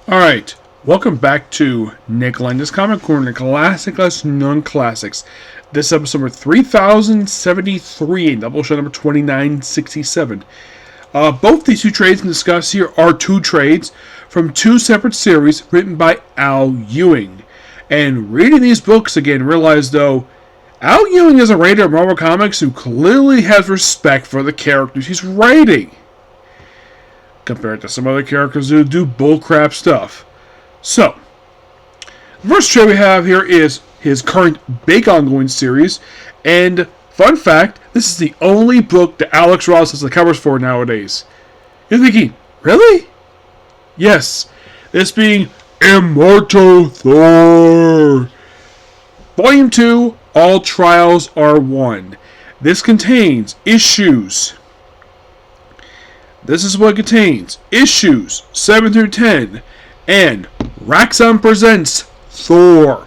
Alright, welcome back to Nick Lenz's Comic Corner, classic less non-classics. This is episode number 3073, Doubleshot number 2967. Both these two trades we discuss here are two trades from two separate series written by Al Ewing. And reading these books again, realize though, Al Ewing is a writer of Marvel Comics who clearly has respect for the characters he's writing, compared to some other characters who do bullcrap stuff. So, the first trade we have here is his current big ongoing series, and fun fact, this is the only book that Alex Ross has the covers for nowadays. You're thinking, really? Yes, this being Immortal Thor. Volume 2, All Trials Are One. This contains issues. This is what it contains. Issues 7 through 10. And Raxon Presents Thor.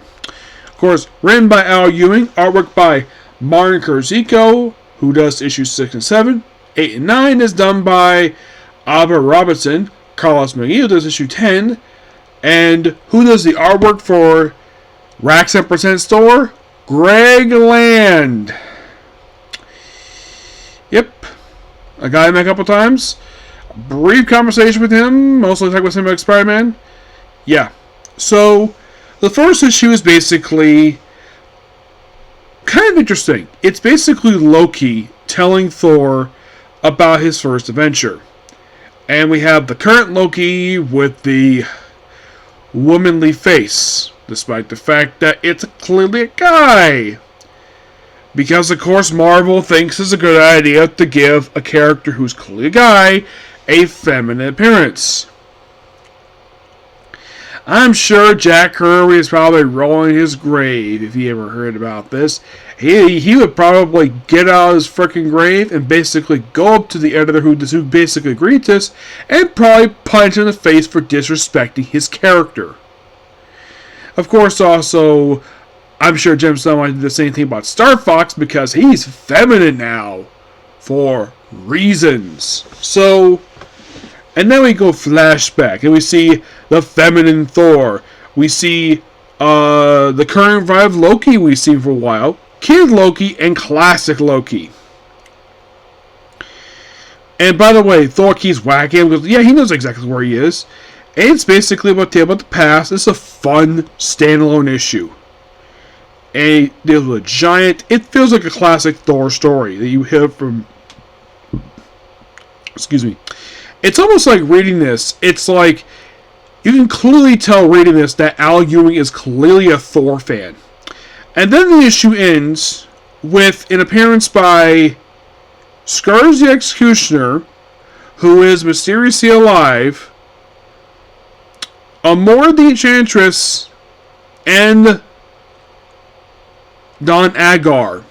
Of course, written by Al Ewing. Artwork by Martin Kurzico, who does issues 6 and 7. 8 and 9 is done by Albert Robinson. Carlos Magneto does issue 10. And who does the artwork for Raxon Presents Thor? Greg Land. Yep. A guy I met a couple times. Brief conversation with him. Mostly talk with him about Spider-Man. Yeah. So, the first issue is basically kind of interesting. It's basically Loki telling Thor about his first adventure. And we have the current Loki with the womanly face, despite the fact that it's clearly a guy. Because, of course, Marvel thinks it's a good idea to give a character who's clearly a guy a feminine appearance. I'm sure Jack Kirby is probably rolling his grave if he ever heard about this. He would probably get out of his freaking grave and basically go up to the editor who basically agreed to this and probably punch him in the face for disrespecting his character. Of course, also, I'm sure Jim Stone wanted to do the same thing about Star Fox because he's feminine now for reasons. So, and then we go flashback and we see the feminine Thor. We see the current revived Loki we've seen for a while, Kid Loki and Classic Loki. And by the way, Thor keeps whacking him because, yeah, he knows exactly where he is. And it's basically about the past. It's a fun standalone issue. And it deals with a giant. It feels like a classic Thor story that you hear from. Excuse me. It's almost like reading this. It's like you can clearly tell reading this that Al Ewing is clearly a Thor fan. And then the issue ends with an appearance by Scourge the Executioner, who is mysteriously alive, Amor the Enchantress, and Don Agar,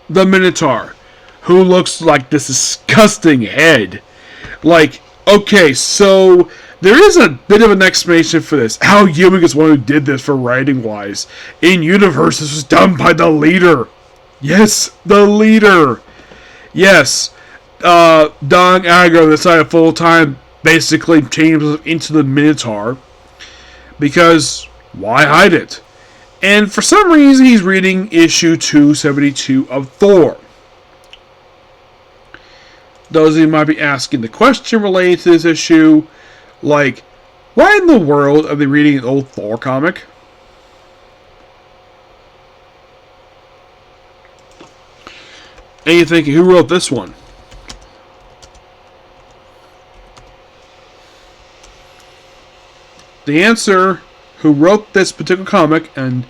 the Minotaur, who looks like this disgusting head. Like, okay, so there is a bit of an explanation for this. Al Ewing is one who did this for writing-wise. In universe, this was done by the leader. Yes, the leader. Yes, Don Agar decided full-time basically changed himself into the Minotaur. Because, why hide it? And for some reason, he's reading issue 272 of Thor. Those of you might be asking the question related to this issue, like, why in the world are they reading an old Thor comic? And you're thinking, who wrote this one? The answer, who wrote this particular comic, and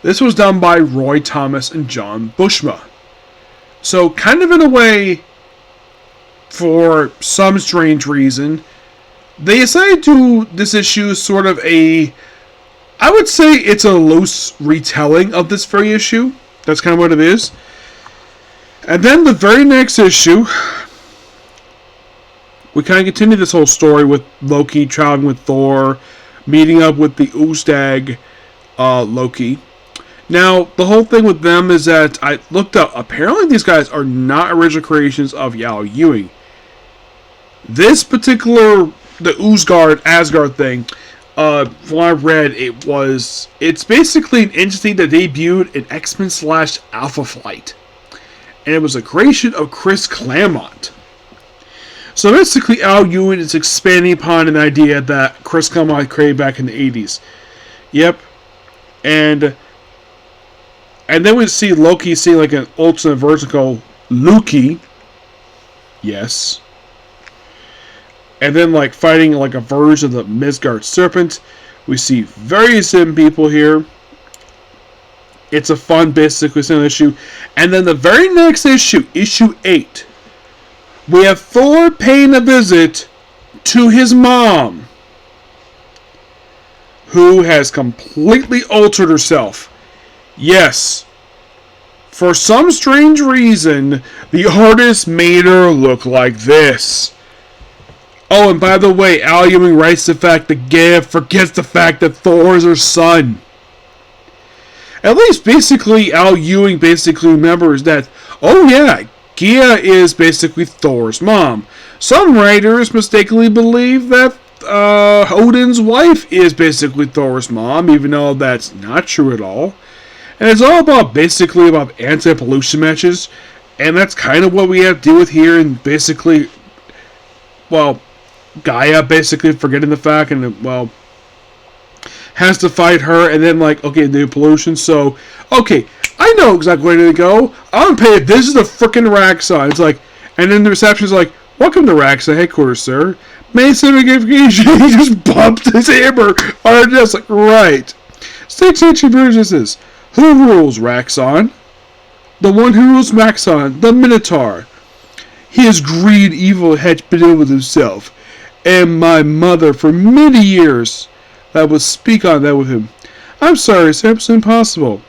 this was done by Roy Thomas and John Buscema. So, kind of in a way, for some strange reason, they decided to do this issue sort of I would say it's a loose retelling of this very issue. That's kind of what it is. And then the very next issue, we kind of continue this whole story with Loki traveling with Thor, meeting up with the Oostag Loki. Now, the whole thing with them is that I looked up, apparently these guys are not original creations of Al Ewing. This particular, the Asgard thing, from what I read, it's basically an entity that debuted in X-Men / Alpha Flight. And it was a creation of Chris Claremont. So basically, Al Ewing is expanding upon an idea that Chris Claremont created back in the 80s. Yep. And then we see Loki see like an alternate version called Loki. Yes. And then like fighting like a version of the Midgard Serpent. We see various people here. It's a fun, basically, single issue. And then the very next issue, issue 8, we have Thor paying a visit to his mom, who has completely altered herself. Yes. For some strange reason, the artist made her look like this. Oh, and by the way, Al Ewing writes the fact that Gaia forgets the fact that Thor is her son. At least, basically, Al Ewing basically remembers that, oh yeah, Gaia is basically Thor's mom. Some writers mistakenly believe that Odin's wife is basically Thor's mom, even though that's not true at all. And it's all about, basically, about anti-pollution matches, and that's kind of what we have to deal with here, and basically, well, Gaia basically forgetting the fact, and, well, has to fight her, and then like, okay, the pollution, so, okay, I know exactly where to go. I'm paid. This is the frickin' Raxon. It's like, and then the reception's like, welcome to Raxon headquarters, sir. May certification. He just bumped his hammer on her desk, like, right. 6-inch versus who rules Raxon? The one who rules Maxon, the Minotaur. His greed, evil had been with himself, and my mother for many years. I will speak on that with him. I'm sorry, it's absolutely impossible.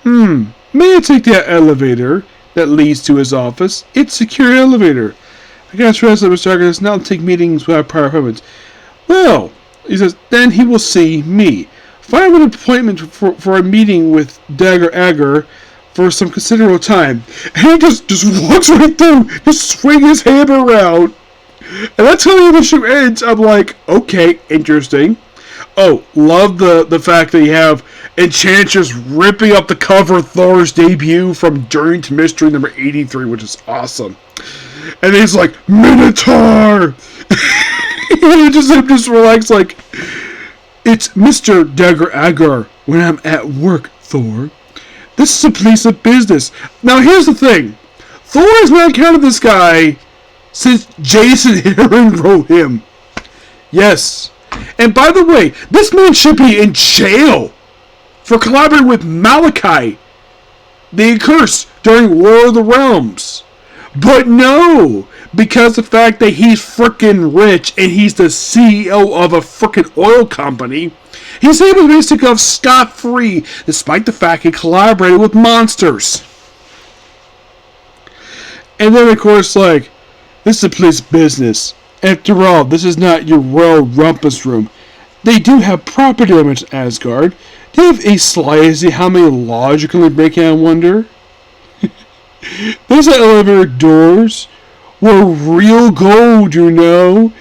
May I take that elevator that leads to his office? It's a secure elevator. I gotta trust that Mr. Agar does not take meetings without prior appointments. Well, he says, then he will see me. Find an appointment for a meeting with Dagger Agar for some considerable time. And he just walks right through, just swing his hammer around. And that's how the issue ends. I'm like, okay, interesting. Oh, love the fact that you have Enchantress ripping up the cover of Thor's debut from Journey to Mystery number 83, which is awesome. And he's like, Minotaur! And just relax, like, it's Mr. Dagger Agar when I'm at work, Thor. This is a place of business. Now, here's the thing. Thor has not encountered this guy since Jason Aaron wrote him. Yes. And by the way, this man should be in jail for collaborating with Malachi, the Accursed, during War of the Realms. But no, because of the fact that he's frickin' rich and he's the CEO of a frickin' oil company, he's able to basically go scot-free despite the fact he collaborated with monsters. And then, of course, like, this is a place of business. After all, this is not your royal rumpus room. They do have property limits in Asgard. Do you have a slight idea how many laws you can break in, I wonder? Those elevator doors were real gold, you know.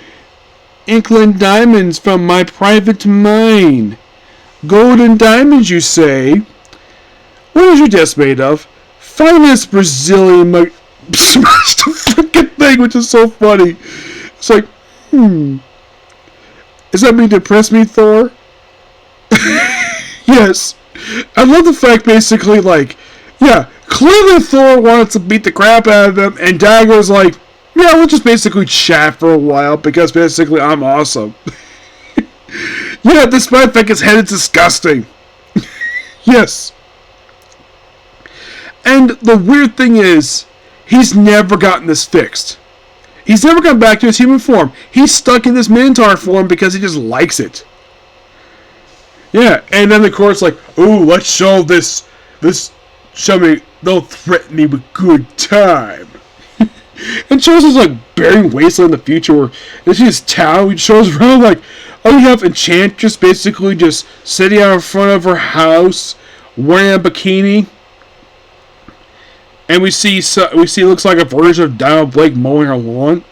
Inkland diamonds from my private mine. Gold and diamonds, you say? What is your desk made of? Finest Brazilian smashed the freaking thing, which is so funny. It's like, Is that mean to impress me, Thor? Yes. I love the fact, basically, like, yeah, clearly Thor wanted to beat the crap out of them, and Dagger's like, yeah, we'll just basically chat for a while, because basically I'm awesome. Yeah, despite the fact his head is disgusting. Yes. And the weird thing is, he's never gotten this fixed. He's never gone back to his human form. He's stuck in this Minotaur form because he just likes it. Yeah, and then of course, like, ooh, let's show this, show me, they'll threaten me with good time. And shows us, like, Barren Wasteland in the future where this is town, it shows around, like, oh, you have Enchantress basically just sitting out in front of her house, wearing a bikini. And we see looks like a version of Donald Blake mowing her lawn.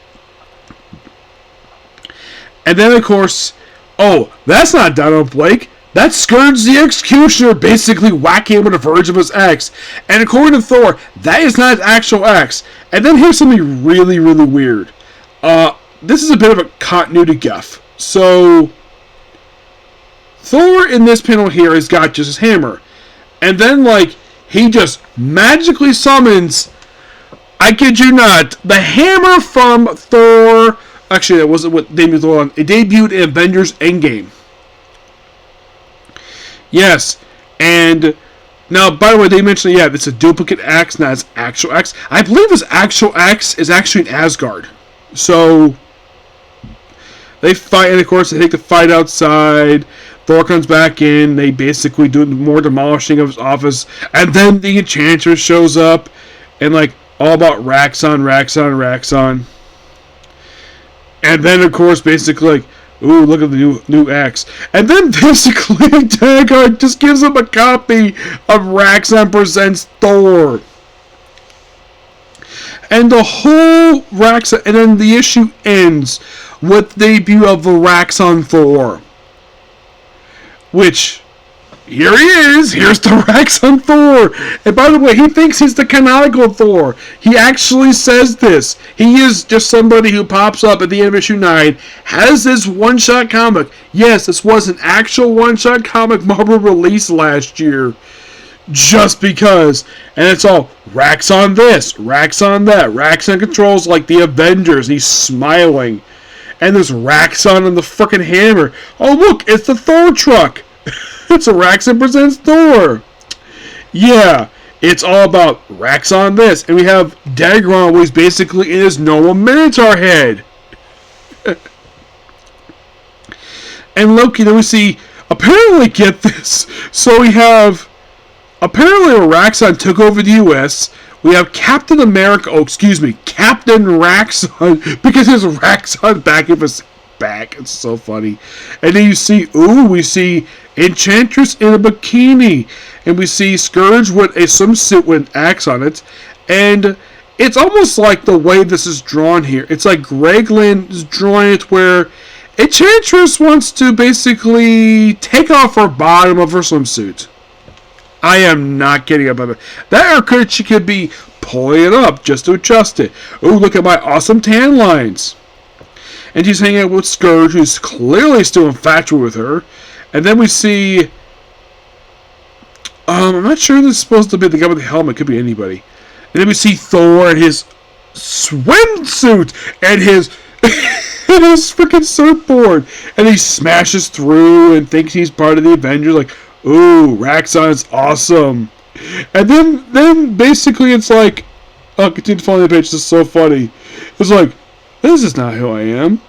And then, of course, Oh, that's not Donald Blake. That's Scourge the Executioner basically whacking him with the verge of his axe. And according to Thor, that is not his actual axe. And then here's something really, really weird. This is a bit of a continuity gaffe. So, Thor in this panel here has got just his hammer. And then, like, he just magically summons, I kid you not, the hammer from Thor. Actually, that wasn't what debuted Thor on. It debuted in Avengers Endgame. Yes, and now, by the way, they mentioned, yeah, it's a duplicate axe, not his actual axe. I believe his actual axe is actually in Asgard. So, they fight, and of course, they take the fight outside. Thor comes back in. They basically do more demolishing of his office. And then the Enchantress shows up. And, like, all about Raxon. And then, of course, basically, like, ooh, look at the new axe. And then, basically, Dagon just gives him a copy of Raxon Presents Thor. And the whole Raxon... And then the issue ends with the debut of the Raxon Thor. Which, here he is. Here's the Raxon Thor. And by the way, he thinks he's the canonical Thor. He actually says this. He is just somebody who pops up at the end of issue 9, has this one-shot comic. Yes, this was an actual one-shot comic Marvel released last year. Just because. And it's all, Raxon this, Raxon that. Raxon controls like the Avengers. He's smiling. And there's Raxon and the frickin' hammer. Oh, look, it's the Thor truck. It's a Raxon Presents Thor. Yeah, it's all about Raxon this. And we have Dagron, who is basically in his normal Minotaur head. And Loki, then we see, apparently, get this. So we have, apparently, Raxon took over the U.S., we have Captain America, Captain Raxon, because there's Raxon back of his back. It's so funny. And then we see Enchantress in a bikini. And we see Scourge with a swimsuit with an axe on it. And it's almost like the way this is drawn here. It's like Greg Land is drawing it where Enchantress wants to basically take off her bottom of her swimsuit. I am not kidding about it. That she could be pulling it up just to adjust it. Oh, look at my awesome tan lines. And she's hanging out with Scourge, who's clearly still infatuated with her. And then we see... I'm not sure this is supposed to be the guy with the helmet. It could be anybody. And then we see Thor and his swimsuit and his... and his freaking surfboard. And he smashes through and thinks he's part of the Avengers. Like... ooh, Raxon's awesome. And then basically it's like, oh, continue following the page, this is so funny. It's like, this is not who I am.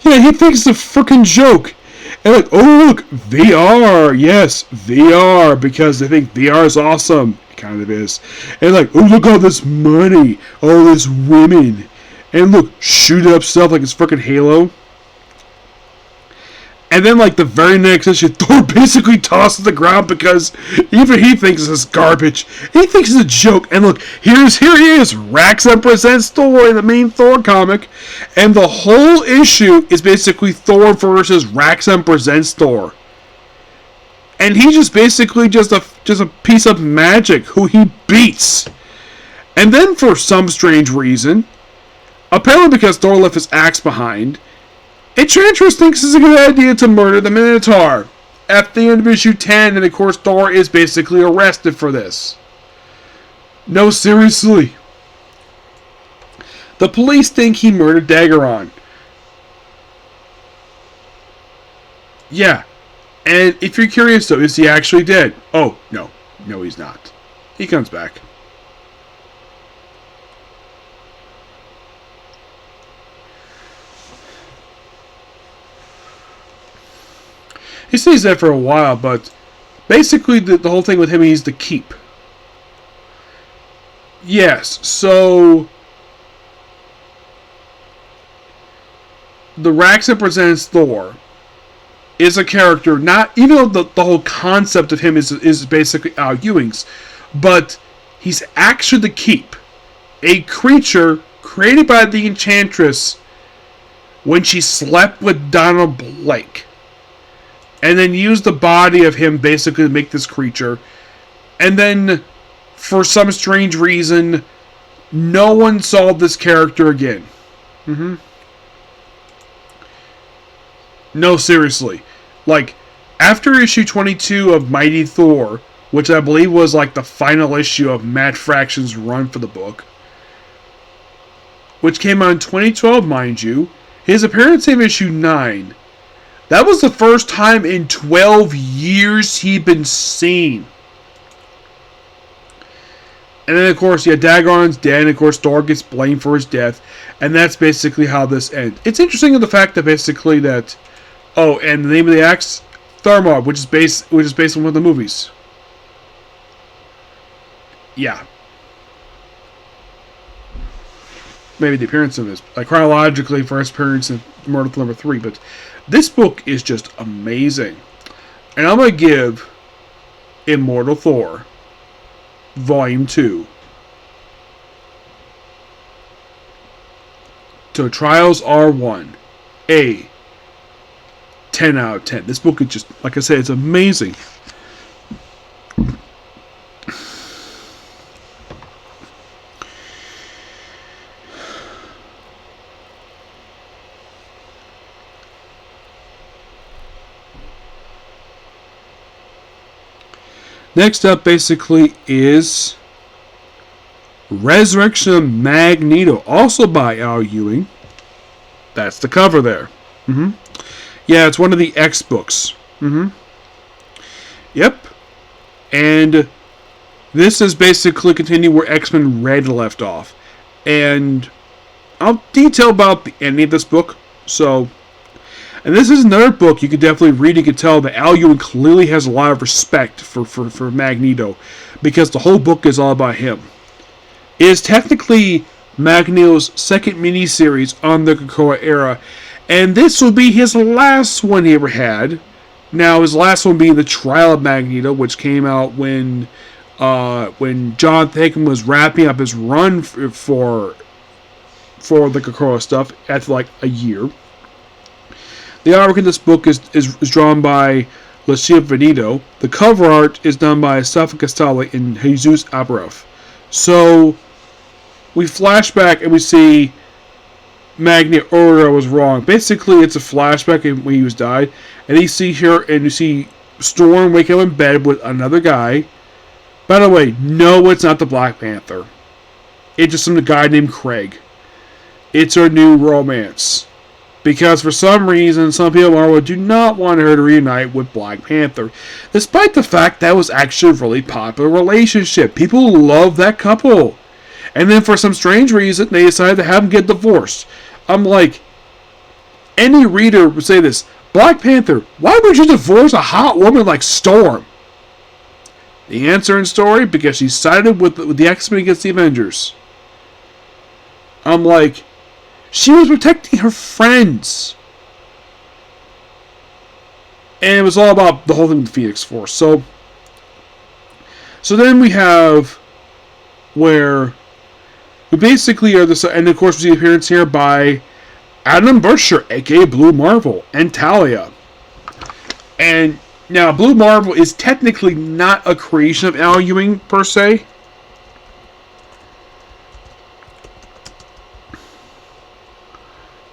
Yeah, he thinks it's a freaking joke. And like, oh look, VR, yes, VR, because they think VR is awesome. It kind of is. And like, oh look all this money, all this women. And look, shoot up stuff like it's freaking Halo. And then, like, the very next issue, Thor basically tosses to the ground because even he thinks this is garbage. He thinks it's a joke. And look, here he is, Raxon Presents Thor in the main Thor comic. And the whole issue is basically Thor versus Raxon Presents Thor. And he's just basically just a piece of magic who he beats. And then for some strange reason, apparently because Thor left his axe behind, Enchantress thinks it's a good idea to murder the Minotaur. At the end of issue 10, and of course Thor is basically arrested for this. No, seriously. The police think he murdered Daggeron. Yeah. And if you're curious though, is he actually dead? Oh, no. No, he's not. He comes back. He stays there for a while, but basically the whole thing with him, he's the keep. Yes, so the Raxon Presents Thor is a character, not even though the whole concept of him is basically Al Ewing's, but he's actually the keep, a creature created by the Enchantress when she slept with Donald Blake. And then used the body of him basically to make this creature. And then, for some strange reason, no one saw this character again. No, seriously. Like, after issue 22 of Mighty Thor, which I believe was like the final issue of Matt Fraction's run for the book, which came out in 2012, mind you, his appearance in issue 9, that was the first time in 12 years he'd been seen. And then, of course, Dagon's dead, and of course, Thor gets blamed for his death, and that's basically how this ends. It's interesting in the fact that basically that, oh, and the name of the axe, Thermod, which is based on one of the movies. Yeah. Maybe the appearance of his, like chronologically, first appearance in Immortal number 3, but this book is just amazing. And I'm going to give Immortal Thor Volume 2 to Trials R1 a 10 out of 10. This book is just, like I said, it's amazing. Next up, basically, is Resurrection of Magneto, also by Al Ewing. That's the cover there. Yeah, it's one of the X books. Yep. And this is basically continuing where X-Men Red left off. And I'll detail about the ending of this book. So, and this is another book you could definitely read. You could tell that Al Ewing clearly has a lot of respect for Magneto, because the whole book is all about him. It is technically Magneto's second miniseries on the Krakoa era, and this will be his last one he ever had. Now, his last one being The Trial of Magneto, which came out when John Hickman was wrapping up his run for the Krakoa stuff after like a year. The artwork in this book is drawn by Lucia Veneto. The cover art is done by Safa Castelli and Jesus Abaroff. So, we flash back and we see Magneto was wrong. Basically, it's a flashback when he was died. And you see here, and you see Storm waking up in bed with another guy. By the way, no, it's not the Black Panther. It's just some guy named Craig. It's her new romance. Because for some reason, some people in Marvel do not want her to reunite with Black Panther. Despite the fact that was actually a really popular relationship. People love that couple. And then for some strange reason, they decided to have them get divorced. I'm like, any reader would say this: Black Panther, why would you divorce a hot woman like Storm? The answer in story, because she sided with the X-Men against the Avengers. I'm like, she was protecting her friends. And it was all about the whole thing with the Phoenix Force. So then we have where we basically are this, and of course we see the appearance here by Adam Burscher, aka Blue Marvel, and Talia. And now Blue Marvel is technically not a creation of Al Ewing per se.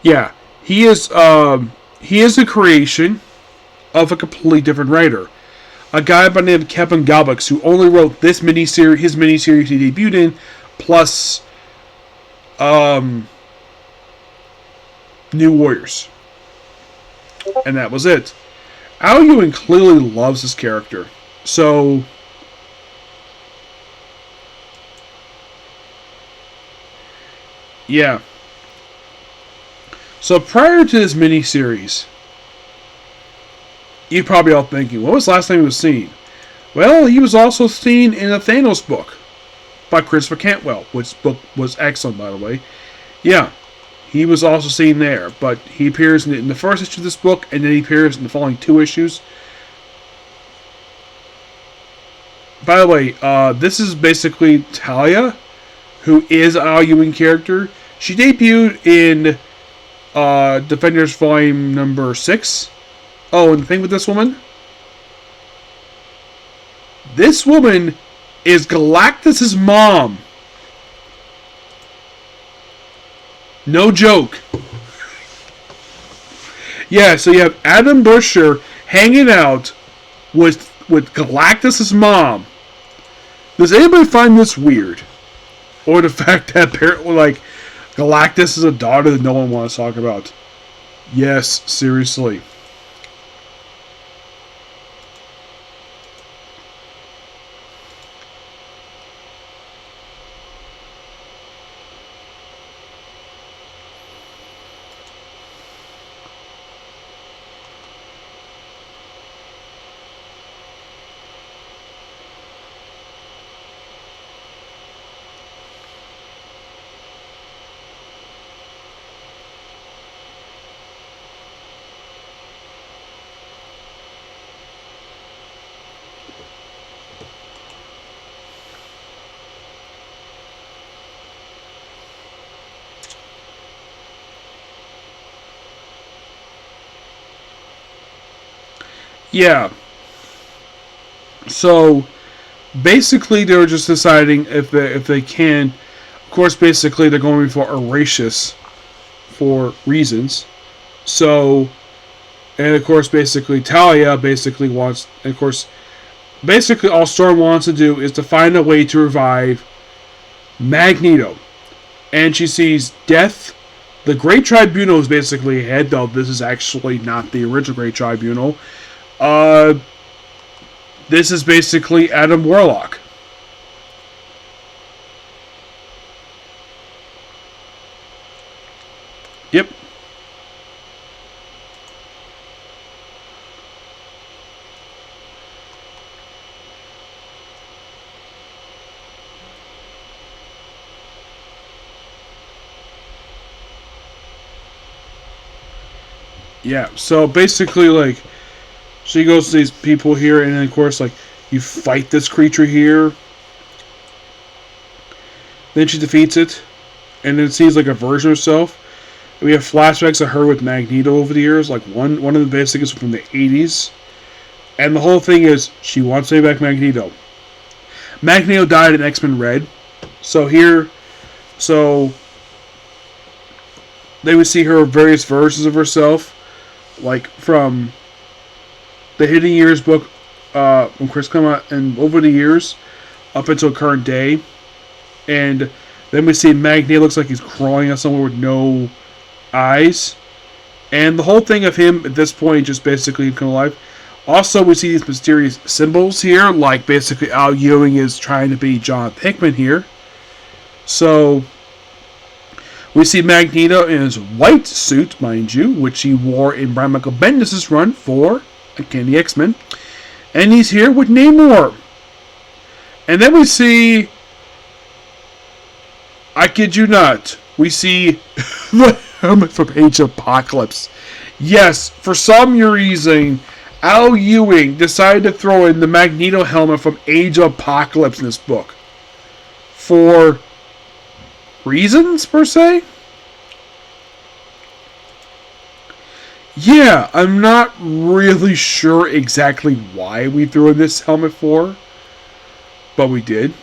Yeah, he is a creation of a completely different writer. A guy by the name of Kevin Galbux, who only wrote his miniseries he debuted in, plus New Warriors. And that was it. Al Ewing clearly loves his character. So, yeah. So prior to this miniseries, you're probably all thinking, when was the last time he was seen? Well, he was also seen in a Thanos book by Christopher Cantwell, which book was excellent, by the way. Yeah, he was also seen there, but he appears in the first issue of this book, and then he appears in the following 2 issues. By the way, this is basically Talia, who is an Al Ewing character. She debuted in Defenders Volume number 6. Oh, and the thing with this woman is Galactus' mom. No joke. Yeah, so you have Adam Busher hanging out with Galactus' mom. Does anybody find this weird? Or the fact that apparently, like, Galactus is a daughter that no one wants to talk about? Yes, seriously. Yeah. So basically, they were just deciding if they can. Of course, basically they're going for Erasmus for reasons. So, and of course, basically Talia basically wants. And of course, basically all Storm wants to do is to find a way to revive Magneto, and she sees Death. The Great Tribunal is basically ahead, though this is actually not the original Great Tribunal. This is basically Adam Warlock. Yep. Yeah, so basically, like, she goes to these people here, and then, of course, like, you fight this creature here. Then she defeats it, and then it sees, like, a version of herself. We have flashbacks of her with Magneto over the years, like, one of the basic is from the 80s. And the whole thing is, she wants to take back Magneto. Magneto died in X-Men Red. So they would see her various versions of herself, like, from the Hidden Years book when Chris came out, and over the years up until current day. And then we see Magneto looks like he's crawling on somewhere with no eyes, and the whole thing of him at this point just basically come alive. Also, we see these mysterious symbols here, like basically Al Ewing is trying to be John Hickman here. So we see Magneto in his white suit, mind you, which he wore in Brian Michael Bendis' run for Candy X-Men. And he's here with Namor. And then we see, I kid you not, we see the helmet from Age of Apocalypse. Yes, for some reason, Al Ewing decided to throw in the Magneto helmet from Age of Apocalypse in this book. For reasons, per se? Yeah, I'm not really sure exactly why we threw in this helmet for, but we did.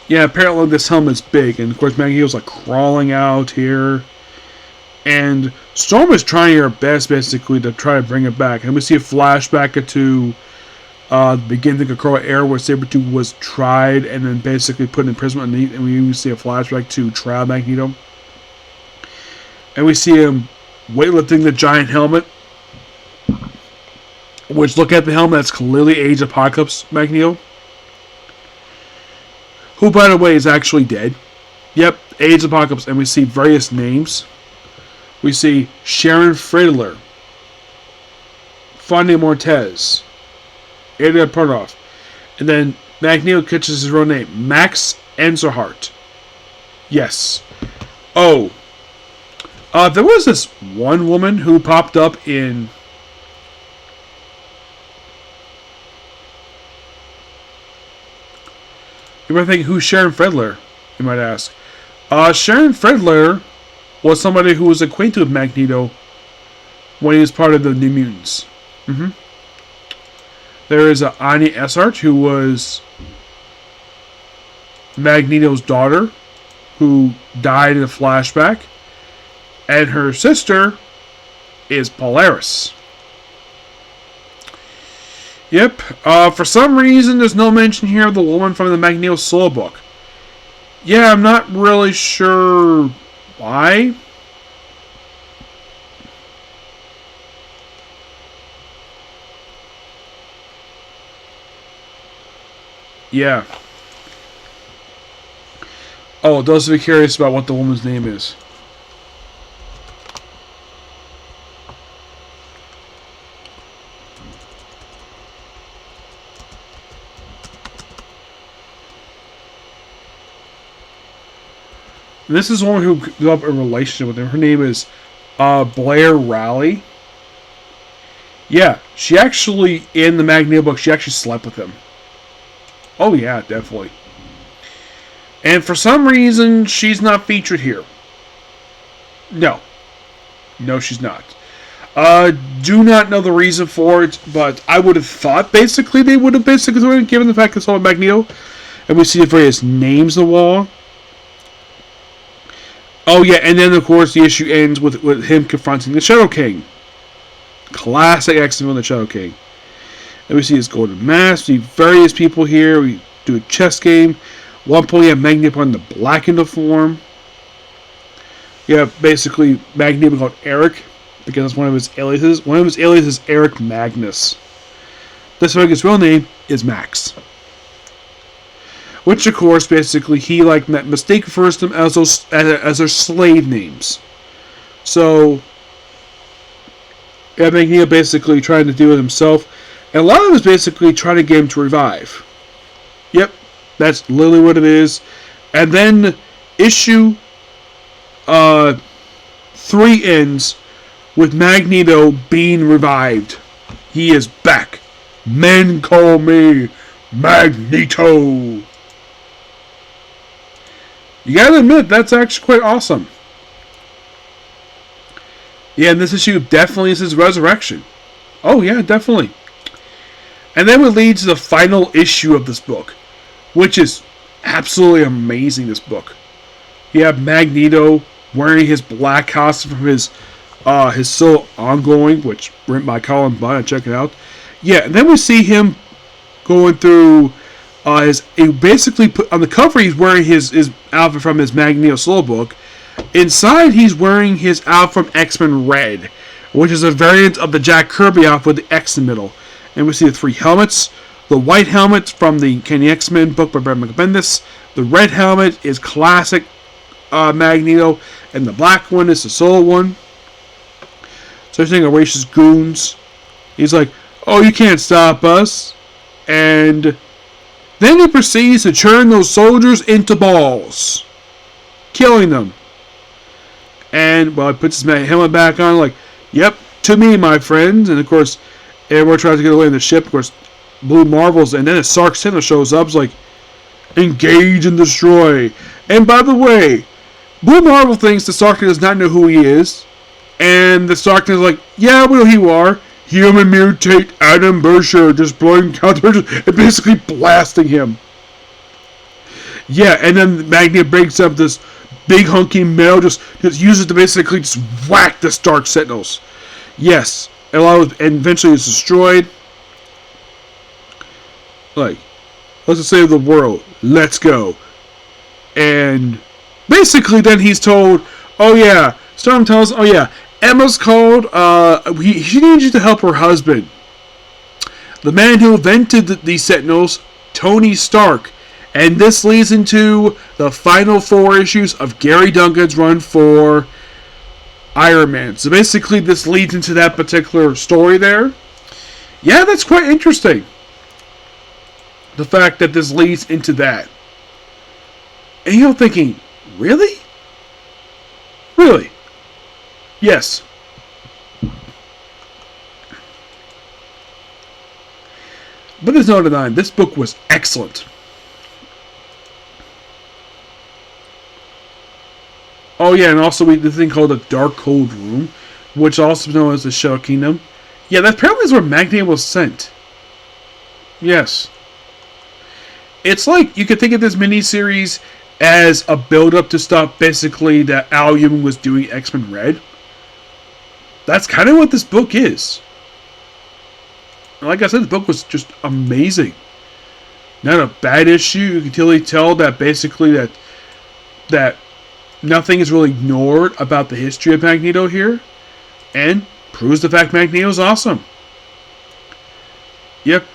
Yeah, apparently this helmet's big, and of course Magneto's like crawling out here. And Storm is trying her best, basically, to try to bring it back. And we see a flashback to the beginning of Krakoa era where Sabretooth was tried and then basically put in imprisonment. And we even see a flashback to trial Magneto. And we see him weightlifting the giant helmet. Which, look at the helmet, that's clearly Age of Apocalypse Magneto. Who, by the way, is actually dead. Yep, Age of Apocalypse. And we see various names. We see Sharon Friedler, Fonde Mortez, Adrian Pernoff, and then Magneto catches his real name, Max Enzerhart. Yes. Oh, There was this one woman who popped up in... You might think, who's Sharon Fredler? You might ask. Sharon Fredler was somebody who was acquainted with Magneto when he was part of the New Mutants. There is Anya Essart, who was Magneto's daughter, who died in a flashback. And her sister is Polaris. Yep. For some reason, there's no mention here of the woman from the Magneto solo book. Yeah, I'm not really sure why. Yeah. Oh, those of you curious about what the woman's name is. This is one who developed a relationship with him. Her name is Blair Rowley. Yeah, she actually, in the Magneto book, she actually slept with him. Oh yeah, definitely. And for some reason, she's not featured here. No. No, she's not. Do not know the reason for it, but I would have thought basically they would have basically given the fact that it's all Magneto. And we see the various names on the wall. Oh yeah, and then of course the issue ends with him confronting the Shadow King. Classic X-Men on the Shadow King. And we see his golden mask, we see various people here, we do a chess game. One point you have Magneto on the black uniform. You have basically Magneto called Eric, because that's one of his aliases. One of his aliases is Eric Magnus. This one, his real name is Max. Which, of course, basically, he, like, mistake refers to them as their slave names. So, yeah, Magneto basically trying to do it himself. And a lot of it is basically trying to get him to revive. Yep, that's literally what it is. And then, issue 3 ends with Magneto being revived. He is back. Men call me Magneto. You gotta admit, that's actually quite awesome. Yeah, and this issue definitely is his resurrection. Oh yeah, definitely. And then it leads to the final issue of this book, which is absolutely amazing, this book. You have Magneto wearing his black costume from his solo ongoing, which written by Colin Bunn, check it out. Yeah, and then we see him going through he basically put on the cover. He's wearing his outfit from his Magneto solo book. Inside, he's wearing his outfit from X-Men Red, which is a variant of the Jack Kirby outfit with the X in the middle. And we see the 3 helmets. The white helmet from the Kenny X-Men book by Brad McBendis. The red helmet is classic Magneto, and the black one is the solo one. So he's saying racist goons. He's like, "Oh, you can't stop us," and then he proceeds to turn those soldiers into balls, killing them. And, well, he puts his helmet back on, like, "Yep, to me, my friends." And, of course, everyone tries to get away in the ship. Of course, Blue Marvels, and then a Sark Sentinel shows up. It's like, "Engage and destroy." And, by the way, Blue Marvel thinks the Sark does not know who he is. And the Sark is like, "Yeah, we know who you are. Human mutate Adam Bursher," just blowing countermeasures and basically blasting him. Yeah, and then Magneto breaks up this big hunky metal, just uses to basically just whack the Stark Sentinels. Yes, and eventually it's destroyed. Like, let's just save the world. Let's go. And basically then he's told, "Oh yeah," Storm tells, "Oh yeah, Emma's called, she needs you to help her husband. The man who invented the Sentinels, Tony Stark." And this leads into the final 4 issues of Gary Duncan's run for Iron Man. So basically this leads into that particular story there. Yeah, that's quite interesting. The fact that this leads into that. And you're thinking, really? Really? Yes. But there's no denying, this book was excellent. Oh yeah, and also we did this thing called the Dark Cold Room, which also is known as the Shadow Kingdom. Yeah, that apparently is where Magneto was sent. Yes. It's like, you could think of this miniseries as a build-up to stuff basically that Al Ewing was doing X-Men Red. That's kind of what this book is. Like I said, the book was just amazing. Not a bad issue. You can totally tell that basically that nothing is really ignored about the history of Magneto here. And proves the fact Magneto's awesome. Yep.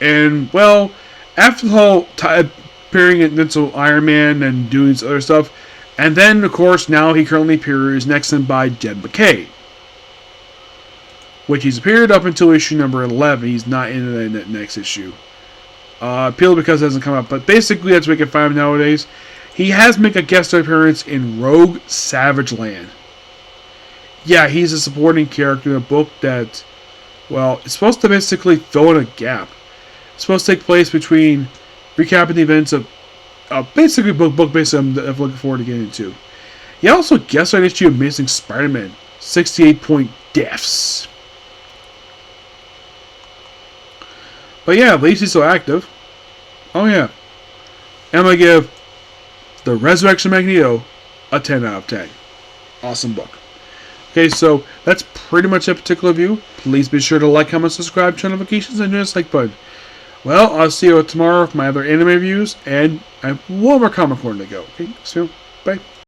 And, well, after the whole appearing in Iron Man and doing some other stuff, and then, of course, now he currently appears next in by Jed McKay, which he's appeared up until issue number 11. He's not in the next issue. Purely because it hasn't come up. But basically, that's what we can find him nowadays. He has made a guest appearance in Rogue Savage Land. Yeah, he's a supporting character in a book that, well, it's supposed to basically fill in a gap. It's supposed to take place between recapping the events of basically book based I'm looking forward to getting into. He also guest on issue Amazing Spider-Man, 68-point deaths. But yeah, at least he's so active. Oh yeah. And I'm going to give The Resurrection of Magneto a 10 out of 10. Awesome book. Okay, so that's pretty much that particular review. Please be sure to like, comment, subscribe, turn notifications, and hit the like button. Well, I'll see you tomorrow with my other anime reviews, and I have one more comic corner to go. Okay, so, bye.